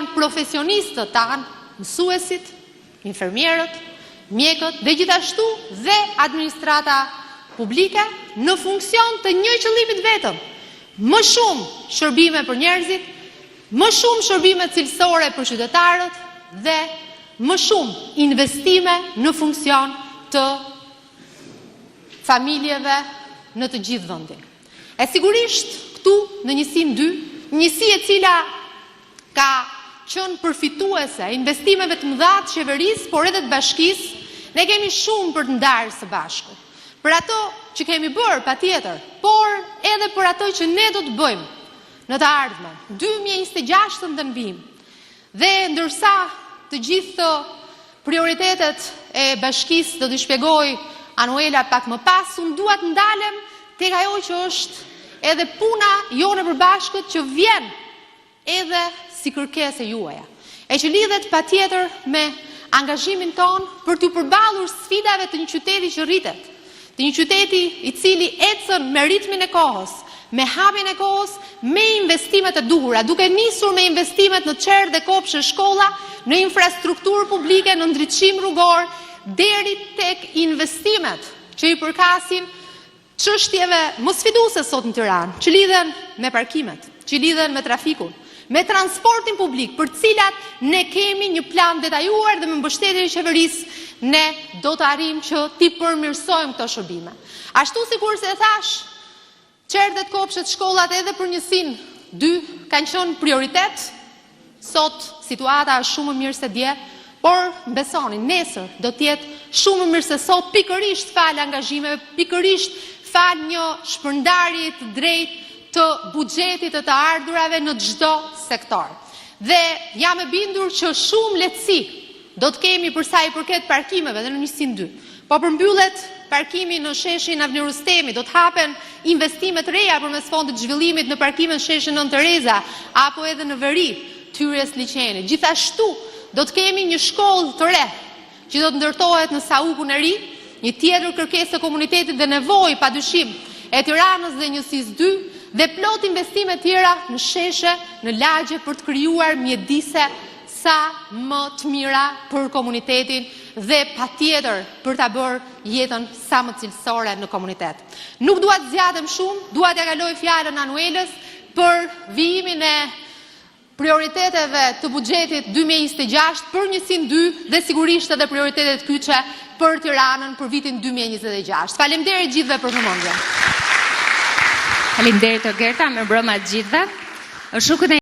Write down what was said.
janë profesionistët tanë, mësuesit, infermierët, mjekët dhe gjithashtu dhe administrata publike në funksion të një qëllimit vetëm. Më shumë shërbime për njerëzit, më shumë shërbime cilësore për qytetarët dhe më shumë investime në funksion të familjeve në të gjithë vendin. E sigurisht këtu në njësinë 2, njësi e cila ka qënë përfituese investimeve të mëdha të qeverisë, por edhe të bashkisë, ne kemi shumë për të ndarë së bashku. Për ato që kemi bërë, patjetër, por edhe për ato që ne do të bëjmë në të ardhmen, 2026 në vim. Dhe ndërsa të gjithë prioritetet e bashkisë do t'i shpjegoj Anuela pak më pas, unë dua të ndalem tek ajo që është edhe puna jone e përbashkët që vjen edhe si kërkesë juaja, e që lidhet patjetër me angazhimin ton për t'u përballur sfidave të një qyteti që rritet, të një qyteti i cili ecën me ritmin e kohës, me hapjen e kohës, me investimet e duhura, duke nisur me investimet në çerë dhe kopshte shkolla, në infrastrukturë publike, në ndriçim rrugor, deri tek investimet që i përkasin çështjeve më sfiduese sot në Tiranë, që lidhen me parkimet, që lidhen me trafikun, me transportin publik, për cilat ne kemi një plan detajuar dhe me mbështetjen e qeverisë ne do të arrijmë që t'i përmirësojmë këto shërbime. Ashtu sikur se thash, çertet, kopshtet, shkollat edhe për njësinë 2 kanë qenë prioritet. Sot situata është shumë më mirë se dje, por besoni, nesër do të jetë shumë më mirë se sot, pikërisht fal angazhimeve, pikërisht fal një shpërndarje të drejtë të buxhetit të ardhurave në çdo sektor. Dhe jam e bindur që shumë lehtësi do të kemi për sa i përket parkimeve dhe në njësinë 2. Po përmbyllet parkimi në sheshin Avni Rustemi, do të hapen investime të reja përmes fondit zhvillimit në parkimin sheshin Nën Tereza apo edhe në veri Tyrjes Liçeni. Gjithashtu do të kemi një shkollë të re që do të ndërtohet në Saukun e Ri, një tjetër kërkesë e komunitetit dhe nevojë padyshim e Tiranës dhe njësisë 2, dhe plot investime tjera në sheshe, në lagje për të krijuar mjedise sa më të mira për komunitetin dhe patjetër për ta bërë jetën sa më cilësore në komunitet. Nuk dua të zgjatem shumë, dua t'ja kaloj fjalën Anuelës për vijimin e prioriteteve të buxhetit 2026 për njësinë 2 dhe sigurisht edhe prioritetet kyçe për Tiranën për vitin 2026. Faleminderit gjithëve për vëmendjen. Faleminderit Gerta, mirëmbrëma të gjithëve.